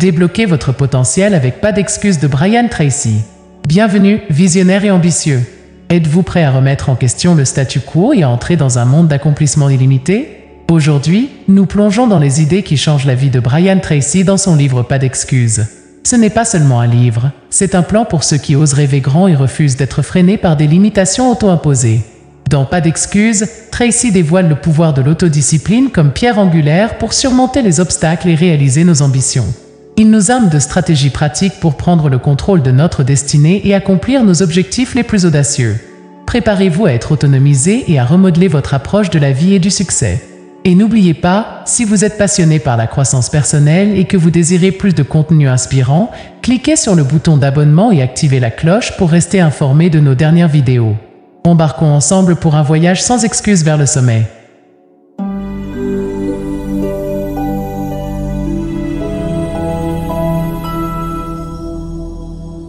Débloquez votre potentiel avec Pas d'excuses de Brian Tracy. Bienvenue, visionnaire et ambitieux. Êtes-vous prêt à remettre en question le statu quo et à entrer dans un monde d'accomplissement illimité? Aujourd'hui, nous plongeons dans les idées qui changent la vie de Brian Tracy dans son livre Pas d'excuses. Ce n'est pas seulement un livre, c'est un plan pour ceux qui osent rêver grand et refusent d'être freinés par des limitations auto-imposées. Dans Pas d'excuses, Tracy dévoile le pouvoir de l'autodiscipline comme pierre angulaire pour surmonter les obstacles et réaliser nos ambitions. Il nous arme de stratégies pratiques pour prendre le contrôle de notre destinée et accomplir nos objectifs les plus audacieux. Préparez-vous à être autonomisé et à remodeler votre approche de la vie et du succès. Et n'oubliez pas, si vous êtes passionné par la croissance personnelle et que vous désirez plus de contenu inspirant, cliquez sur le bouton d'abonnement et activez la cloche pour rester informé de nos dernières vidéos. Embarquons ensemble pour un voyage sans excuses vers le sommet.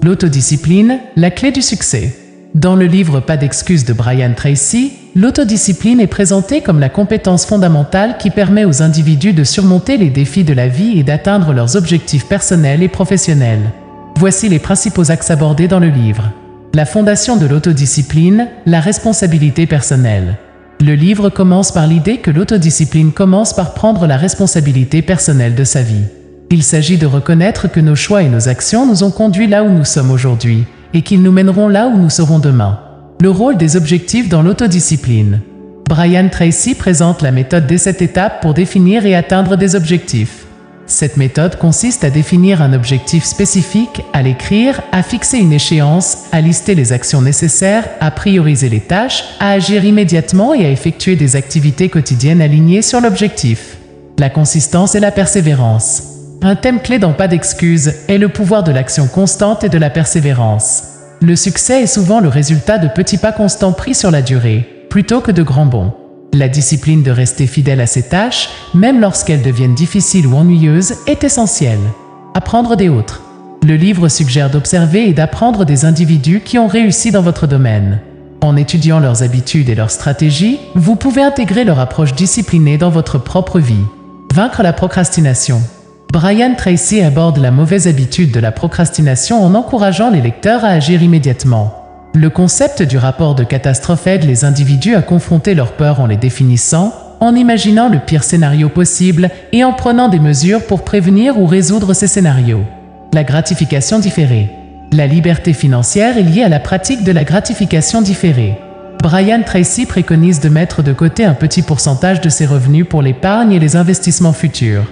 L'autodiscipline, la clé du succès. Dans le livre Pas d'excuses de Brian Tracy, l'autodiscipline est présentée comme la compétence fondamentale qui permet aux individus de surmonter les défis de la vie et d'atteindre leurs objectifs personnels et professionnels. Voici les principaux axes abordés dans le livre. La fondation de l'autodiscipline, la responsabilité personnelle. Le livre commence par l'idée que l'autodiscipline commence par prendre la responsabilité personnelle de sa vie. Il s'agit de reconnaître que nos choix et nos actions nous ont conduits là où nous sommes aujourd'hui, et qu'ils nous mèneront là où nous serons demain. Le rôle des objectifs dans l'autodiscipline. Brian Tracy présente la méthode des 7 étapes pour définir et atteindre des objectifs. Cette méthode consiste à définir un objectif spécifique, à l'écrire, à fixer une échéance, à lister les actions nécessaires, à prioriser les tâches, à agir immédiatement et à effectuer des activités quotidiennes alignées sur l'objectif. La consistance et la persévérance. Un thème clé dans Pas d'excuses est le pouvoir de l'action constante et de la persévérance. Le succès est souvent le résultat de petits pas constants pris sur la durée, plutôt que de grands bonds. La discipline de rester fidèle à ses tâches, même lorsqu'elles deviennent difficiles ou ennuyeuses, est essentielle. Apprendre des autres. Le livre suggère d'observer et d'apprendre des individus qui ont réussi dans votre domaine. En étudiant leurs habitudes et leurs stratégies, vous pouvez intégrer leur approche disciplinée dans votre propre vie. Vaincre la procrastination. Brian Tracy aborde la mauvaise habitude de la procrastination en encourageant les lecteurs à agir immédiatement. Le concept du rapport de catastrophe aide les individus à confronter leurs peurs en les définissant, en imaginant le pire scénario possible et en prenant des mesures pour prévenir ou résoudre ces scénarios. La gratification différée. La liberté financière est liée à la pratique de la gratification différée. Brian Tracy préconise de mettre de côté un petit pourcentage de ses revenus pour l'épargne et les investissements futurs.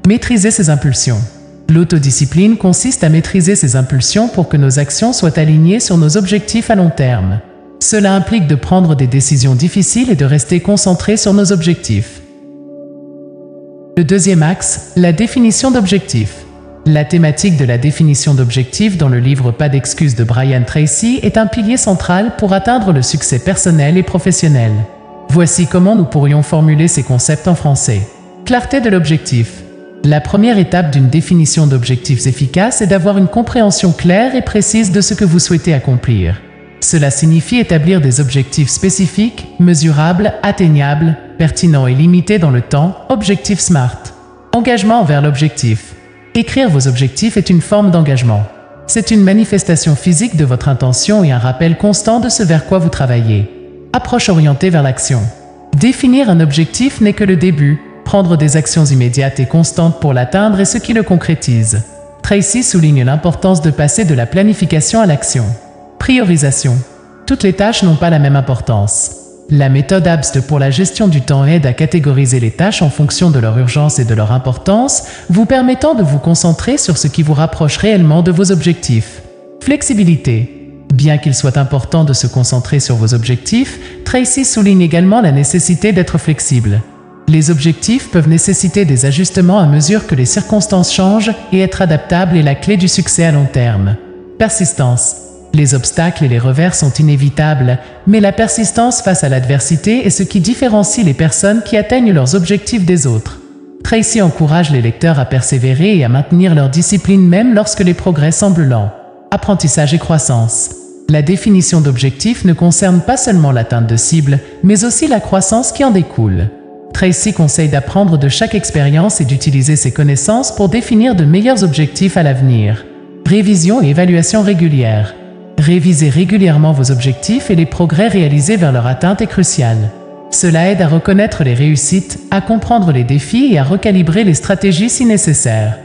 Maîtriser ses impulsions. L'autodiscipline consiste à maîtriser ses impulsions pour que nos actions soient alignées sur nos objectifs à long terme. Cela implique de prendre des décisions difficiles et de rester concentré sur nos objectifs. Le deuxième axe, la définition d'objectifs. La thématique de la définition d'objectifs dans le livre Pas d'excuses de Brian Tracy est un pilier central pour atteindre le succès personnel et professionnel. Voici comment nous pourrions formuler ces concepts en français. Clarté de l'objectif. La première étape d'une définition d'objectifs efficace est d'avoir une compréhension claire et précise de ce que vous souhaitez accomplir. Cela signifie établir des objectifs spécifiques, mesurables, atteignables, pertinents et limités dans le temps, objectifs SMART. Engagement envers l'objectif. Écrire vos objectifs est une forme d'engagement. C'est une manifestation physique de votre intention et un rappel constant de ce vers quoi vous travaillez. Approche orientée vers l'action. Définir un objectif n'est que le début. Prendre des actions immédiates et constantes pour l'atteindre est ce qui le concrétise. Tracy souligne l'importance de passer de la planification à l'action. Priorisation. Toutes les tâches n'ont pas la même importance. La méthode ABST pour la gestion du temps aide à catégoriser les tâches en fonction de leur urgence et de leur importance, vous permettant de vous concentrer sur ce qui vous rapproche réellement de vos objectifs. Flexibilité. Bien qu'il soit important de se concentrer sur vos objectifs, Tracy souligne également la nécessité d'être flexible. Les objectifs peuvent nécessiter des ajustements à mesure que les circonstances changent et être adaptables est la clé du succès à long terme. Persistance. Les obstacles et les revers sont inévitables, mais la persistance face à l'adversité est ce qui différencie les personnes qui atteignent leurs objectifs des autres. Tracy encourage les lecteurs à persévérer et à maintenir leur discipline même lorsque les progrès semblent lents. Apprentissage et croissance. La définition d'objectifs ne concerne pas seulement l'atteinte de cibles, mais aussi la croissance qui en découle. Tracy conseille d'apprendre de chaque expérience et d'utiliser ses connaissances pour définir de meilleurs objectifs à l'avenir. Révision et évaluation régulière. Réviser régulièrement vos objectifs et les progrès réalisés vers leur atteinte est crucial. Cela aide à reconnaître les réussites, à comprendre les défis et à recalibrer les stratégies si nécessaire.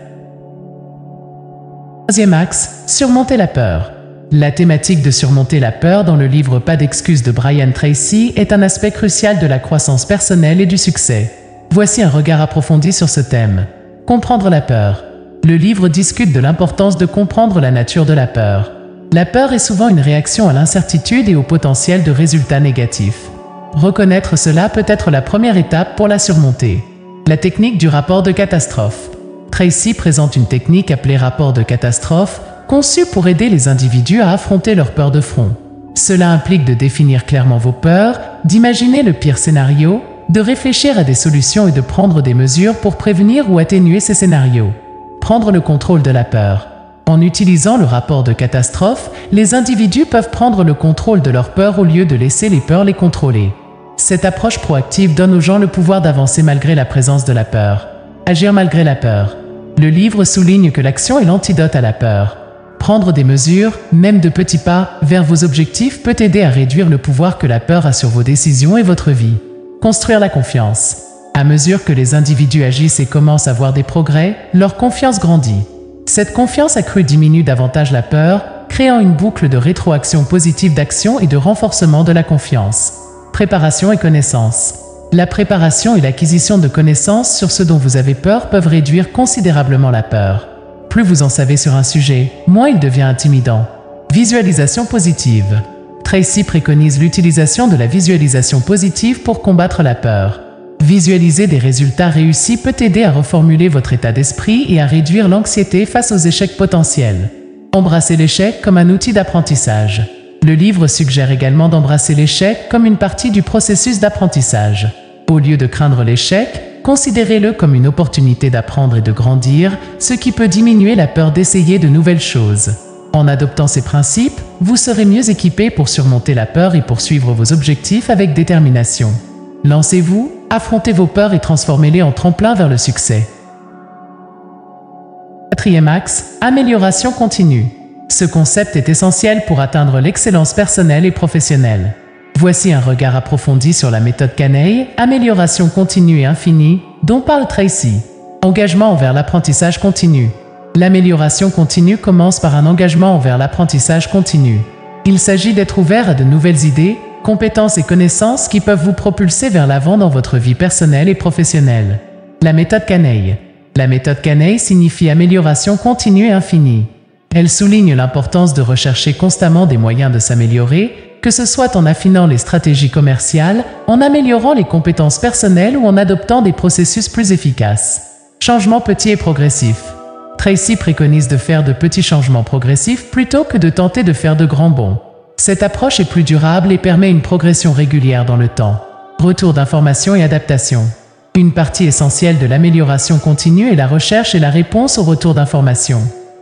Troisième axe, surmonter la peur. La thématique de surmonter la peur dans le livre Pas d'excuses de Brian Tracy est un aspect crucial de la croissance personnelle et du succès. Voici un regard approfondi sur ce thème. Comprendre la peur. Le livre discute de l'importance de comprendre la nature de la peur. La peur est souvent une réaction à l'incertitude et au potentiel de résultats négatifs. Reconnaître cela peut être la première étape pour la surmonter. La technique du rapport de catastrophe. Tracy présente une technique appelée rapport de catastrophe, conçue pour aider les individus à affronter leurs peurs de front. Cela implique de définir clairement vos peurs, d'imaginer le pire scénario, de réfléchir à des solutions et de prendre des mesures pour prévenir ou atténuer ces scénarios. Prendre le contrôle de la peur. En utilisant le rapport de catastrophe, les individus peuvent prendre le contrôle de leurs peurs au lieu de laisser les peurs les contrôler. Cette approche proactive donne aux gens le pouvoir d'avancer malgré la présence de la peur. Agir malgré la peur. Le livre souligne que l'action est l'antidote à la peur. Prendre des mesures, même de petits pas, vers vos objectifs peut aider à réduire le pouvoir que la peur a sur vos décisions et votre vie. Construire la confiance. À mesure que les individus agissent et commencent à voir des progrès, leur confiance grandit. Cette confiance accrue diminue davantage la peur, créant une boucle de rétroaction positive d'action et de renforcement de la confiance. Préparation et connaissance. La préparation et l'acquisition de connaissances sur ce dont vous avez peur peuvent réduire considérablement la peur. Plus vous en savez sur un sujet, moins il devient intimidant. Visualisation positive. Tracy préconise l'utilisation de la visualisation positive pour combattre la peur. Visualiser des résultats réussis peut aider à reformuler votre état d'esprit et à réduire l'anxiété face aux échecs potentiels. Embrasser l'échec comme un outil d'apprentissage. Le livre suggère également d'embrasser l'échec comme une partie du processus d'apprentissage. Au lieu de craindre l'échec, considérez-le comme une opportunité d'apprendre et de grandir, ce qui peut diminuer la peur d'essayer de nouvelles choses. En adoptant ces principes, vous serez mieux équipé pour surmonter la peur et poursuivre vos objectifs avec détermination. Lancez-vous, affrontez vos peurs et transformez-les en tremplin vers le succès. Quatrième axe, amélioration continue. Ce concept est essentiel pour atteindre l'excellence personnelle et professionnelle. Voici un regard approfondi sur la méthode Caney, amélioration continue et infinie, dont parle Tracy. Engagement envers l'apprentissage continu. L'amélioration continue commence par un engagement envers l'apprentissage continu. Il s'agit d'être ouvert à de nouvelles idées, compétences et connaissances qui peuvent vous propulser vers l'avant dans votre vie personnelle et professionnelle. La méthode Caney. La méthode Caney signifie amélioration continue et infinie. Elle souligne l'importance de rechercher constamment des moyens de s'améliorer, que ce soit en affinant les stratégies commerciales, en améliorant les compétences personnelles ou en adoptant des processus plus efficaces. Changement petit et progressif. Tracy préconise de faire de petits changements progressifs plutôt que de tenter de faire de grands bonds. Cette approche est plus durable et permet une progression régulière dans le temps. Retour d'information et adaptation. Une partie essentielle de l'amélioration continue est la recherche et la réponse au retour d'information.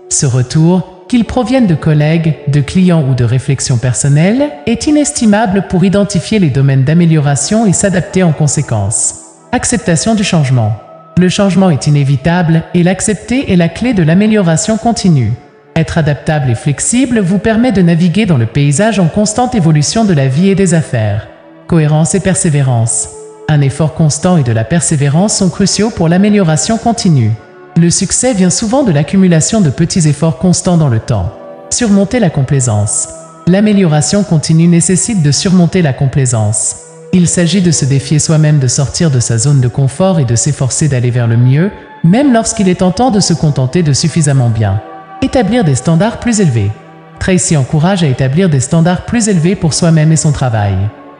Ce retour, qu'il provienne de collègues, de clients ou de réflexions personnelles, est inestimable pour identifier les domaines d'amélioration et s'adapter en conséquence. Acceptation du changement. Le changement est inévitable et l'accepter est la clé de l'amélioration continue. Être adaptable et flexible vous permet de naviguer dans le paysage en constante évolution de la vie et des affaires. Cohérence et persévérance. Un effort constant et de la persévérance sont cruciaux pour l'amélioration continue. Le succès vient souvent de l'accumulation de petits efforts constants dans le temps. Surmonter la complaisance. L'amélioration continue nécessite de surmonter la complaisance. Il s'agit de se défier soi-même de sortir de sa zone de confort et de s'efforcer d'aller vers le mieux, même lorsqu'il est tentant de se contenter de suffisamment bien. Établir des standards plus élevés. Tracy encourage à établir des standards plus élevés pour soi-même et son travail.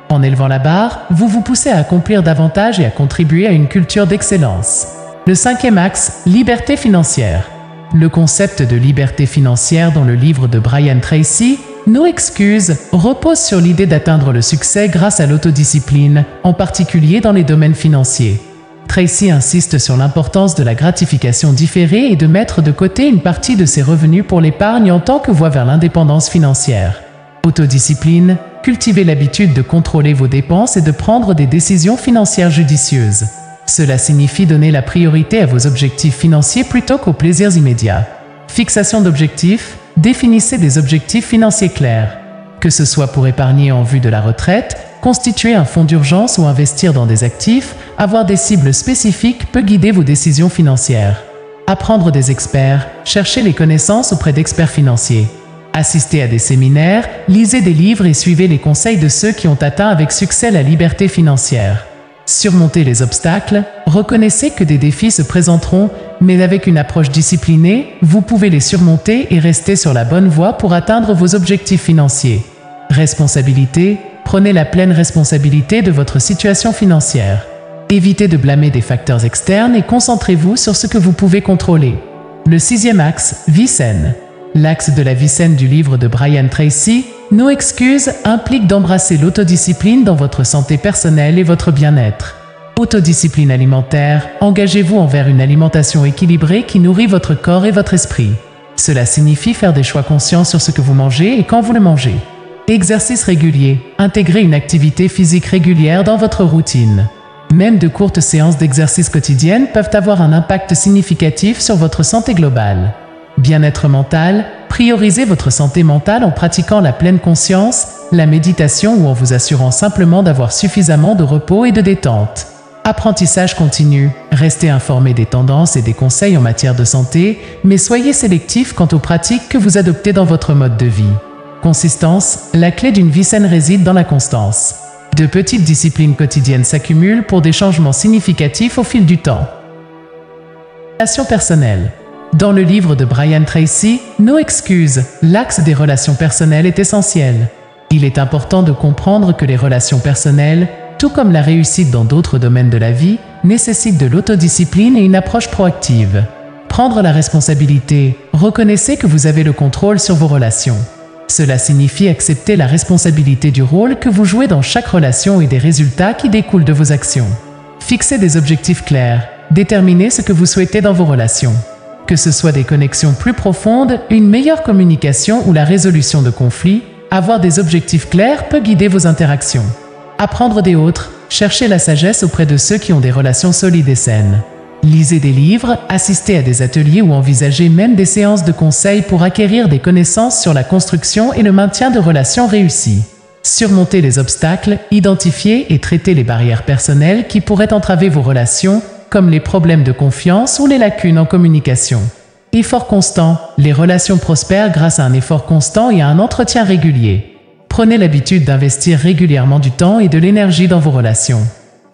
En élevant la barre, vous vous poussez à accomplir davantage et à contribuer à une culture d'excellence. Le cinquième axe, liberté financière. Le concept de liberté financière dans le livre de Brian Tracy, No Excuses, repose sur l'idée d'atteindre le succès grâce à l'autodiscipline, en particulier dans les domaines financiers. Tracy insiste sur l'importance de la gratification différée et de mettre de côté une partie de ses revenus pour l'épargne en tant que voie vers l'indépendance financière. Autodiscipline, cultivez l'habitude de contrôler vos dépenses et de prendre des décisions financières judicieuses. Cela signifie donner la priorité à vos objectifs financiers plutôt qu'aux plaisirs immédiats. Fixation d'objectifs, définissez des objectifs financiers clairs. Que ce soit pour épargner en vue de la retraite, constituer un fonds d'urgence ou investir dans des actifs, avoir des cibles spécifiques peut guider vos décisions financières. Apprendre des experts, cherchez les connaissances auprès d'experts financiers. Assistez à des séminaires, lisez des livres et suivez les conseils de ceux qui ont atteint avec succès la liberté financière. Surmontez les obstacles, reconnaissez que des défis se présenteront, mais avec une approche disciplinée, vous pouvez les surmonter et rester sur la bonne voie pour atteindre vos objectifs financiers. Responsabilité, prenez la pleine responsabilité de votre situation financière. Évitez de blâmer des facteurs externes et concentrez-vous sur ce que vous pouvez contrôler. Le 6e axe, vie saine. L'axe de la vie saine du livre de Brian Tracy, No Excuses, implique d'embrasser l'autodiscipline dans votre santé personnelle et votre bien-être. Autodiscipline alimentaire, engagez-vous envers une alimentation équilibrée qui nourrit votre corps et votre esprit. Cela signifie faire des choix conscients sur ce que vous mangez et quand vous le mangez. Exercice régulier, intégrez une activité physique régulière dans votre routine. Même de courtes séances d'exercice quotidiennes peuvent avoir un impact significatif sur votre santé globale. Bien-être mental, priorisez votre santé mentale en pratiquant la pleine conscience, la méditation ou en vous assurant simplement d'avoir suffisamment de repos et de détente. Apprentissage continu, restez informé des tendances et des conseils en matière de santé, mais soyez sélectif quant aux pratiques que vous adoptez dans votre mode de vie. Consistance, la clé d'une vie saine réside dans la constance. De petites disciplines quotidiennes s'accumulent pour des changements significatifs au fil du temps. Relations personnelles. Dans le livre de Brian Tracy, No Excuses, l'axe des relations personnelles est essentiel. Il est important de comprendre que les relations personnelles, tout comme la réussite dans d'autres domaines de la vie, nécessitent de l'autodiscipline et une approche proactive. Prendre la responsabilité, reconnaissez que vous avez le contrôle sur vos relations. Cela signifie accepter la responsabilité du rôle que vous jouez dans chaque relation et des résultats qui découlent de vos actions. Fixez des objectifs clairs, déterminez ce que vous souhaitez dans vos relations. Que ce soit des connexions plus profondes, une meilleure communication ou la résolution de conflits, avoir des objectifs clairs peut guider vos interactions. Apprendre des autres, cherchez la sagesse auprès de ceux qui ont des relations solides et saines. Lisez des livres, assistez à des ateliers ou envisagez même des séances de conseil pour acquérir des connaissances sur la construction et le maintien de relations réussies. Surmontez les obstacles, identifiez et traitez les barrières personnelles qui pourraient entraver vos relations, comme les problèmes de confiance ou les lacunes en communication. Effort constant, les relations prospèrent grâce à un effort constant et à un entretien régulier. Prenez l'habitude d'investir régulièrement du temps et de l'énergie dans vos relations.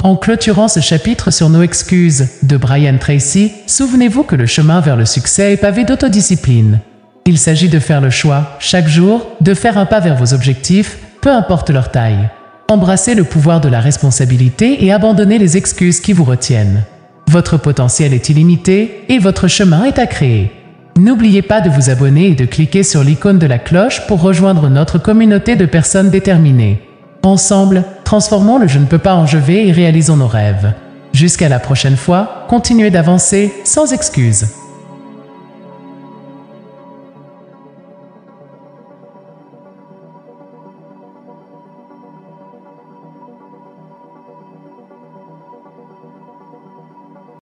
En clôturant ce chapitre sur No Excuses de Brian Tracy, souvenez-vous que le chemin vers le succès est pavé d'autodiscipline. Il s'agit de faire le choix, chaque jour, de faire un pas vers vos objectifs, peu importe leur taille. Embrassez le pouvoir de la responsabilité et abandonnez les excuses qui vous retiennent. Votre potentiel est illimité et votre chemin est à créer. N'oubliez pas de vous abonner et de cliquer sur l'icône de la cloche pour rejoindre notre communauté de personnes déterminées. Ensemble, transformons le « je ne peux pas » en « je vais » et réalisons nos rêves. Jusqu'à la prochaine fois, continuez d'avancer sans excuses.